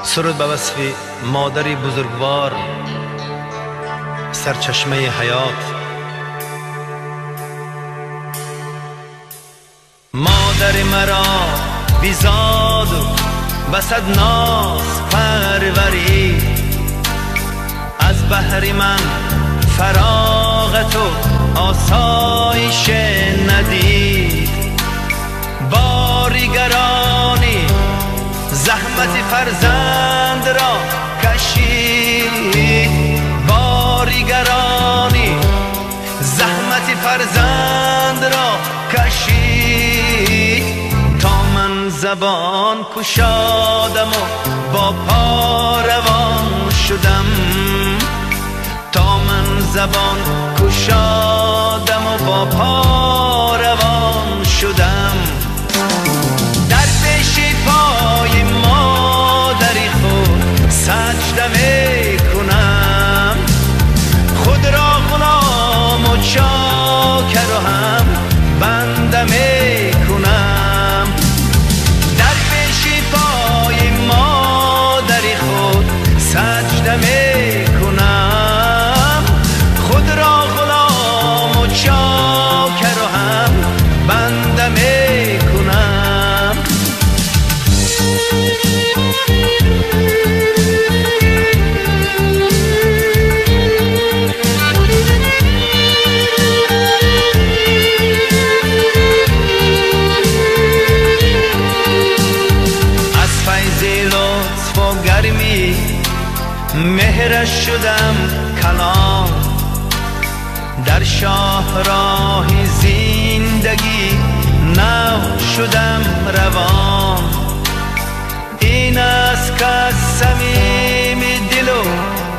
سرود به وصف مادری بزرگوار، سرچشمه حیات. مادر مرا بیزاد و بسد ناز پروری، از بحر من فراغت و آسایش ندید. باریگرانی زحمت فرزند را کشید، باریگرانی زحمت فرزند را کشید. تا من زبان کشادم و با پا روان شدم، تا من زبان کشادم و با پا روان شدم. در پیش پای مادری خود سجده می کنم، خود را غلام و چاکر و هم بنده می کنم. در پیش پای مادری خود سجده می کنم، خود را غلام و چاکر و هم بنده می کنم. از فیض لطف و گرمی مهرش شدم کلام، در شاهراه زندگی نو شدم روان. این است که صمیم دل و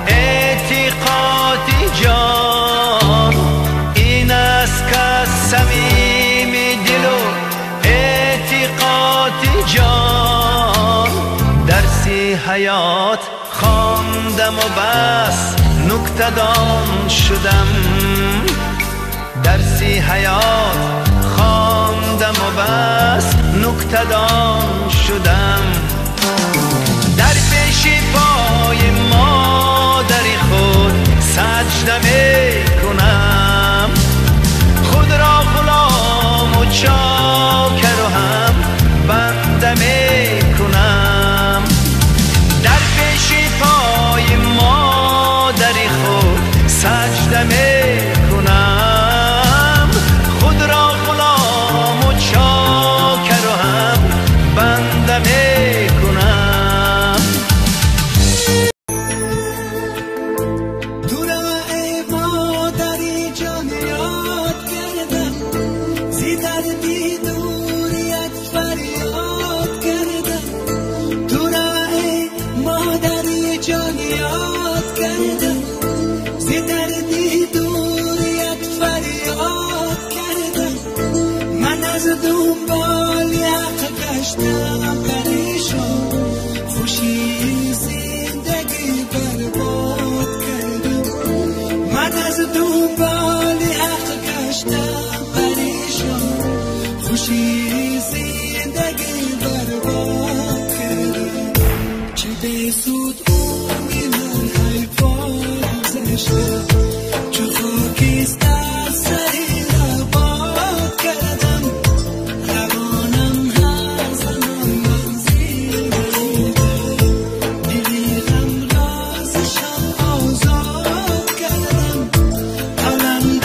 اعتقاد جان، این است که صمیم دل و اعتقاد جان. درسی حیات خواندم و بس نکته دان شدم، درسی حیات خواندم و بس نکته دان شدم. در پیش پای مادری خود سجده می کنم، خود را غلام و چاکر و هم بنده می کنم. در پیش پای مادری خود سجده می کنم، خود را غلام و چاکر و هم بنده می کنم. دورم ای مادری جان یاد کردم، زی دردی دوریت فریاد کردم. دورم ای مادری جان یاد کردم، زی دردی دوریت فریاد کردم. من از دنبال حق گشتم پریشان، خوشی زندگی برباد کردم. من از دنبال حق گشتم پریشان، خوشی زندگی برباد کردم. چه بسود عمری من حیفان زشتم، چه خاکیست از سری را باد کردم. روانم هر زمان منزل بریده، دلی غم رازشم آزاد کردم. حالم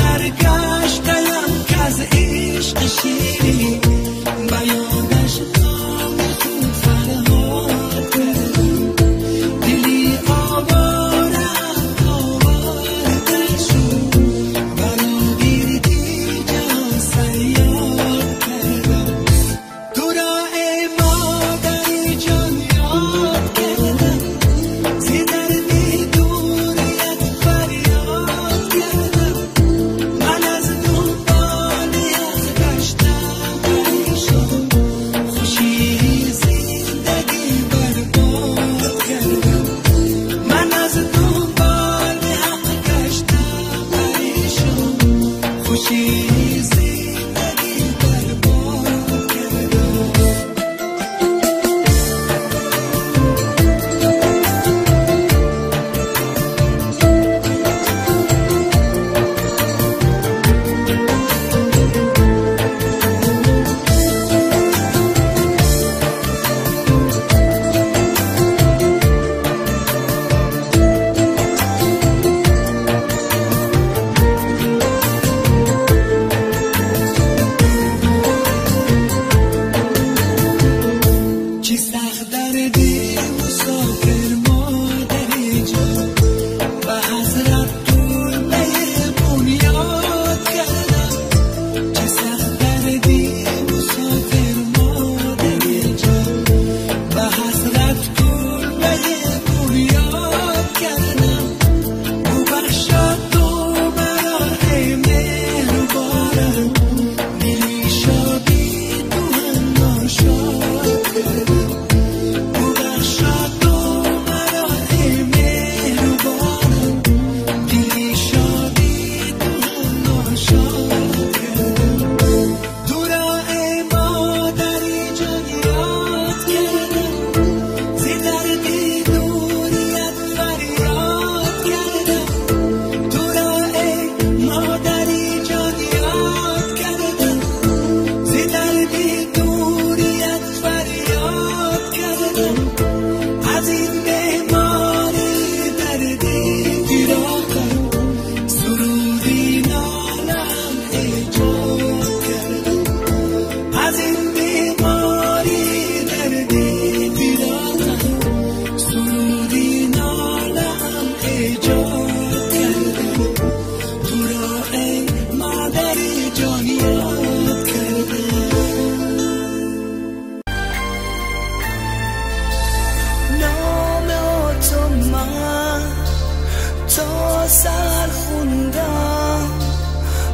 سر خوندم،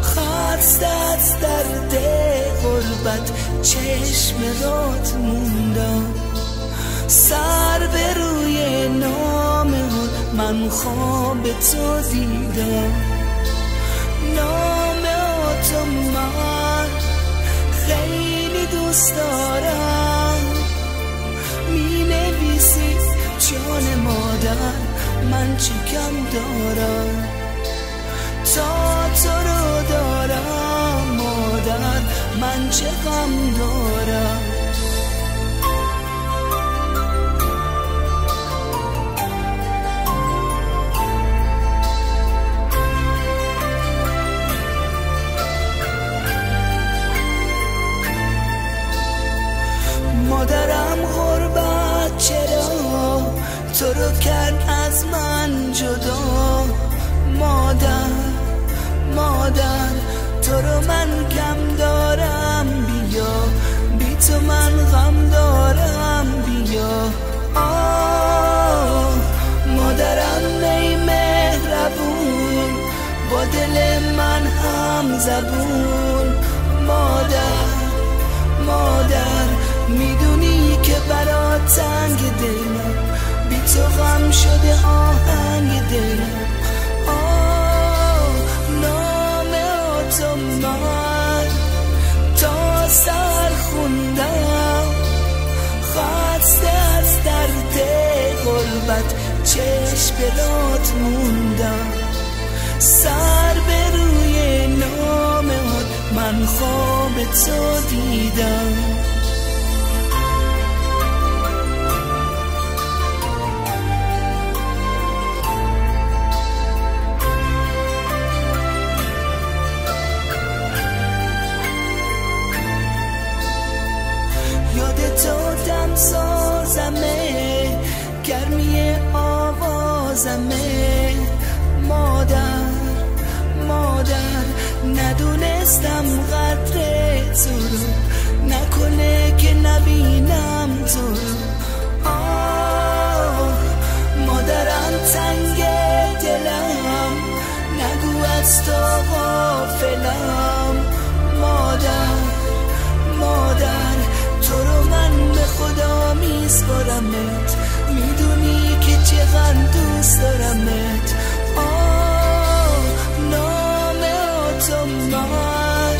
خسته از درد غربت چشم رات موندم. سر به روی نامه من خواب تو دیدم. نامه تو من خیلی دوست دارم، می نویسی جان مادر من چه کم دارم. تا تو رو دارم مادر من چه غم دارم. مادرم غربت چرا تو رو کرد از من جدا. مادر تو رو من کم دارم، بیا بی تو من غم دارم، بیا. مادرم ای مهربون با دل من هم زبون. مادر میدونی که برات تنگ دلم، بی تو غم شده آهنگ دلم. نامه تو من تا سر خوندم، خسته از درد غربت چشم رات موندم. سر به روی نامه من خواب تو دیدم. سازمه گرمی آوازمه. مادر ندونستم قدر تو رو، نکنه که نبینم تو رو. مادرم تنگ دلم، نگو از تو غافلم. مادر تو رو من به خدا میسپارمت، میدونی که چقدر دوست دارمت. نامه تو من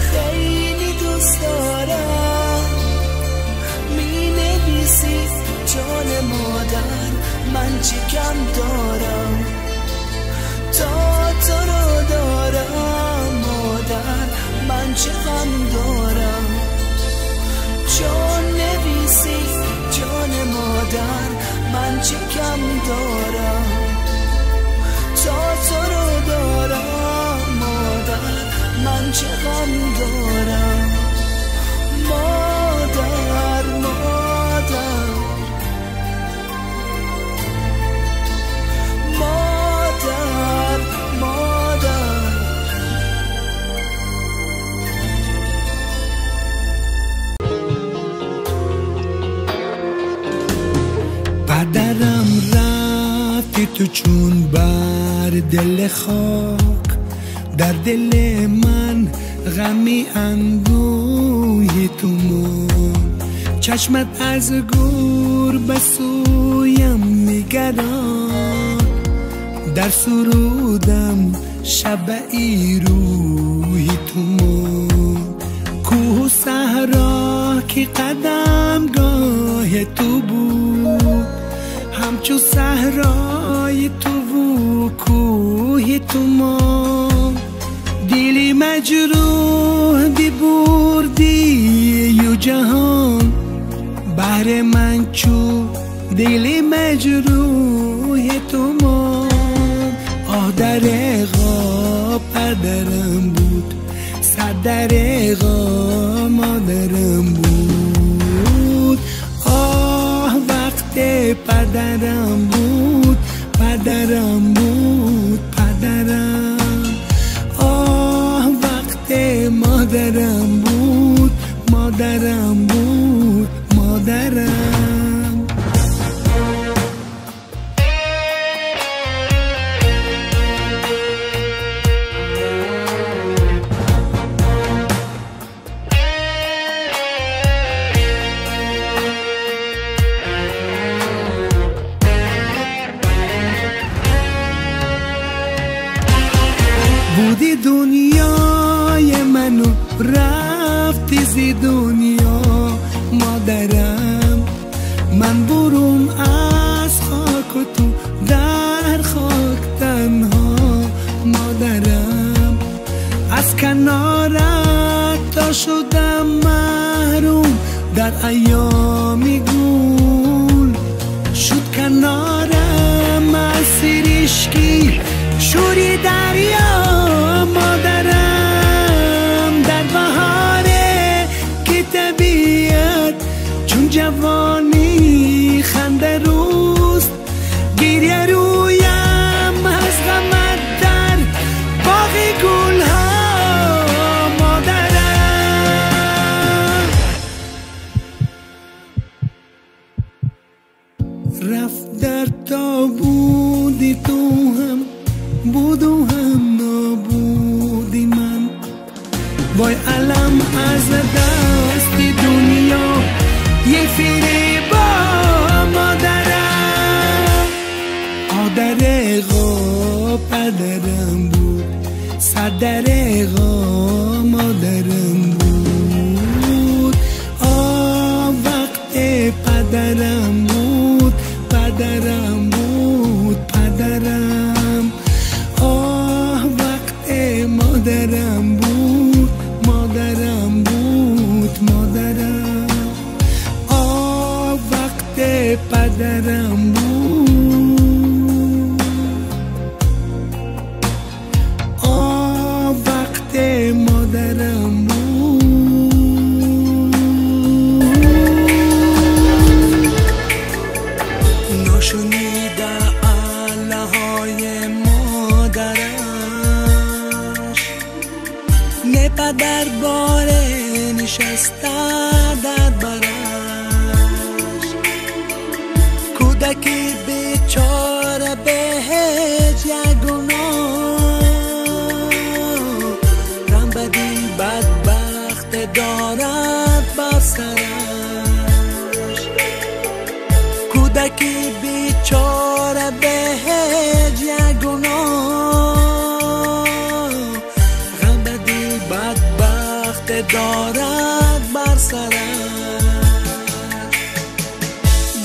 خیلی دوست دارم، می نویسی جان مادر من چه کم دارم. تا تو رو دارم مادر من چه غم دارم. جان نویسی جان مادر من چه کم دارم. تا تو رو دارم مادر من چه غم دارم. مادر پدرم رفتی تو چون بر دل خاک، در دل من غمی اندوهی تو من. چشمت از گور به سویم نگران، در سرودم شبعی روحی تو من. کوه و صحرا که قدمگاه تو بود، همچو صحرای تو و کوه تو ما. دلی مجروح دی بردی و جهان، بهر من چو دلی مجروح تو ما. آه درقا پدرم بود، صد درقا مادرم بود. آه وقت پدرم بود، پدرم بود پدرم. آه وقت مادرم بود، مادرم بود مادرم. ازی دنیا مادرم، من برون از خاک و تو در خاک تنها مادرم، از کنارت تا شدم محروم در ایامی گول، شد کنارم اسیر عشقی شوری دریا مادرم، در بهاره که طبیعت چون جوانی خنده روست، گریه رویم از غمت در باغ گلها مادرم، رفت در تابودی تو هم بود و هم نابودی من، وای علم از دستی دنیا یه فریبا مادرم، آدرقا پدرم بود، صدرقا مادرم بود، وقت پدرم بود، پدرم بود، پدرم، وقت مادرم بود، مادرم بود، مادرم، وقت پدرم بود، وقت مادرم بود. نشنیده علهای مادرش، نه پدر باره نشسته در برش، کودکی بیچاره به هیچ یک گناه، غم بدین بدبخت دارد بر سرش، کودکی بیچاره به هیچ یک گناه، غم بدین بدبخت دارد بر سرش،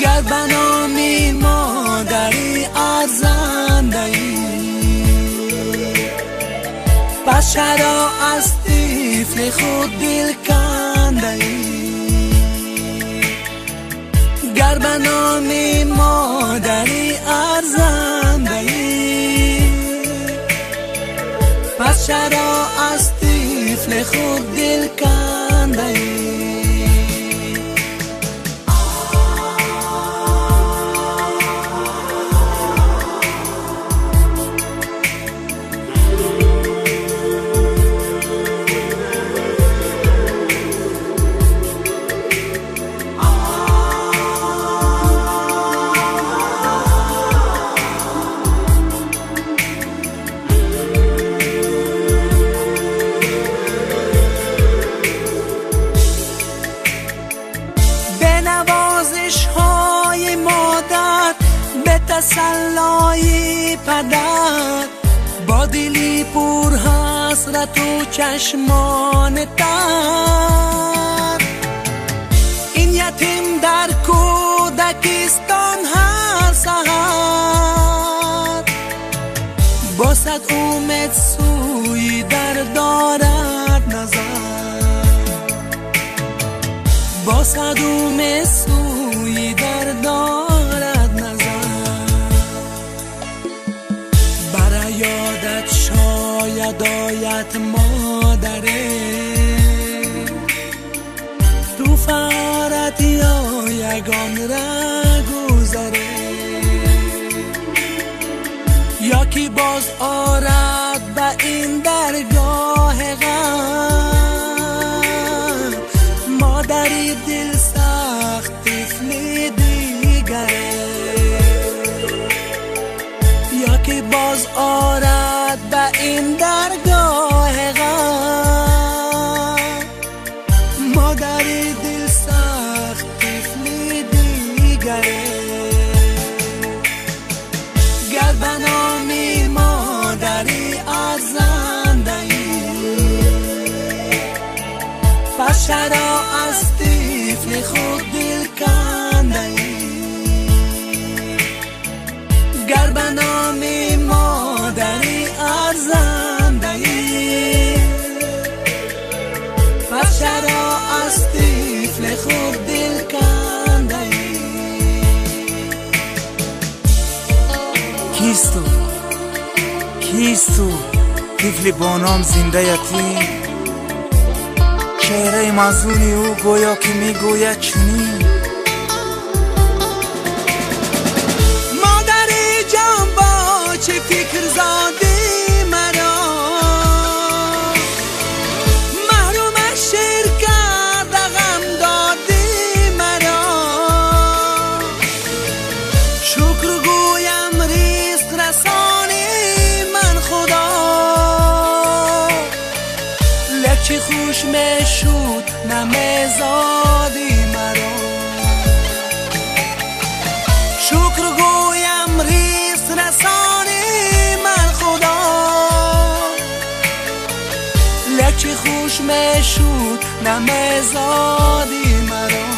گر بنامی مادری ارزنده‌ای، پس چرا از طفل خود دل کنده‌ای، گر بنامی مادری ارزنده‌ای، پس چرا از طفل خود دل کنده‌ای. تسلای پدر با دلی پر حسرت و چشمان تر، این یتیم در کودکستان هر سحر با صد امید سوی در دارد نظر، با صد امید سوی در دارد نظر، یادت شاید آید مادره، تو فرت یا یگان را گذره، یا کی باز آرد به این درگاه غم، مادری دل سخت طفلی دیگره، یا کی باز آرد به این درگاه غم، مادری دل سخت طفلی دیگره، گر بنامی مادری ارزنده‌ای، پس چرا کیست تو طفل بانام زنده یتیم؟ چهره مزونی او گویا که میگوید چنین: مادر جان با چه فکر زادی مرا، محروم از شعر کرد غم دادی مرا. شکر گویم رزق رسانی من خدا، لچه خوش میشود نمیزادی مرا. شکر گویم رزق رسانی من خدا، لچه خوش میشود نمیزادی مرا.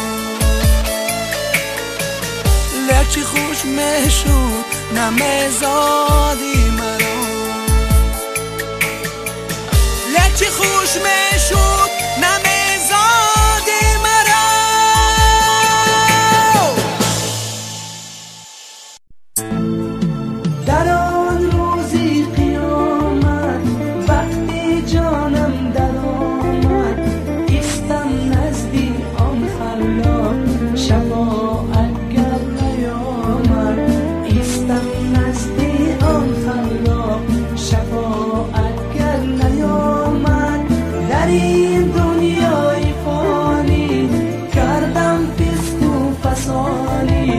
لچه خوش میشود نمیزادی مرا. لچه خوش میشود نمیزادی مرا. در آن روزی قیامت وقتی جانم در آمد، ایستم نزدی آن خلاق شفاعت گر نیامد. ایستم نزدی آن خلاق شفاعت گر نیامد. در این دنیای فانی کردم فسق و فسانی،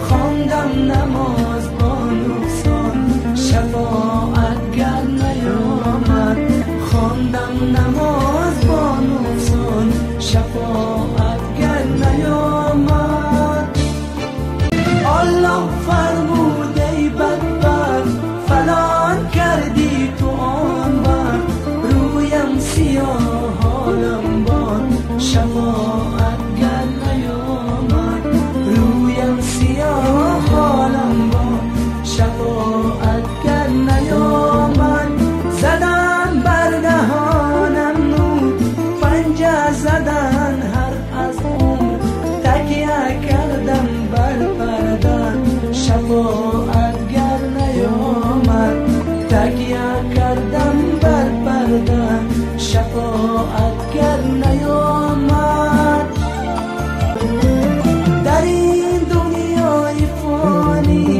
خواندم نماز با نقصان شفاعت گر نیامد. خواندم نماز با نقصان شفاعت گر نیامد. الله فرمود ای بدبخت فلان کردی تو آن وقت، رویم سیاه حالم باد شفاعت گر نیامد. رویم سیاه حالم باد شفاعت گر نیامد. زدن بر دهانم نور پنجه زدن هر از عمر، تکیه کردم بر پرده شفاعت گر نیامد. تکیه کردم بر پرده شفاعت گر نیامد. در این دنیای فانی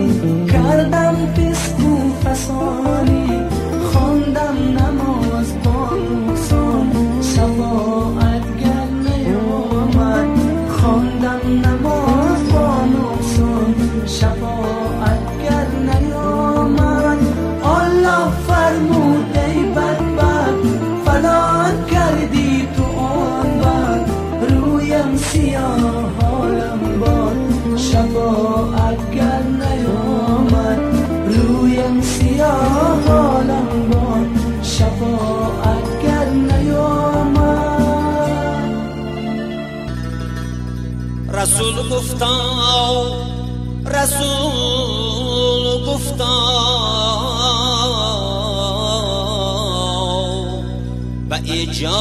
کردم فسق و فسانی، خواندم نماز با نقصان شفاعت گر نیامد. خواندم نماز با نقصان شفاعت گر نیامد. الله فرمود ای بدبخت فلان کردی تو آن وقت، رویم سیاه حالم باد شفاعت گر نیامد. رویم سیاه حالم باد شفاعت گر نیامد. رسول گفتا رسول گفتا و اجاز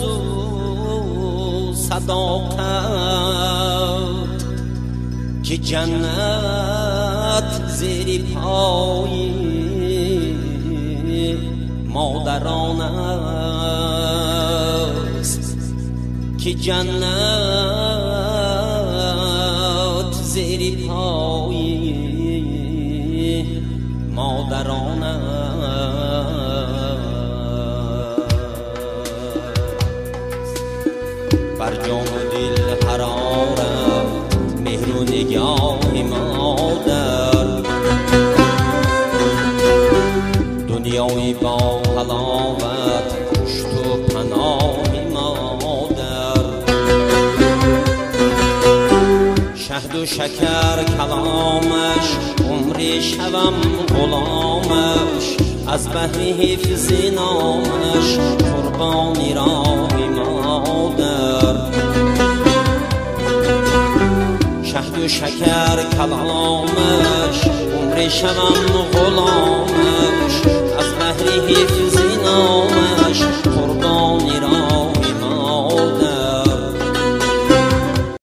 و صداقت که جنت زیر پای مادران است. که جنت زیر پای مادران بر جان و دل حرارت مهر و نگاه مادر، دنیای با حلاوت پشت و پناه مادر. شهد و شکر کلامش عمر شبم غلامش، از بهر حفظ نامش قربانی راه مادر. شهد و شکر کلامش عمر شبم غلامش، از بهر حفظ نامش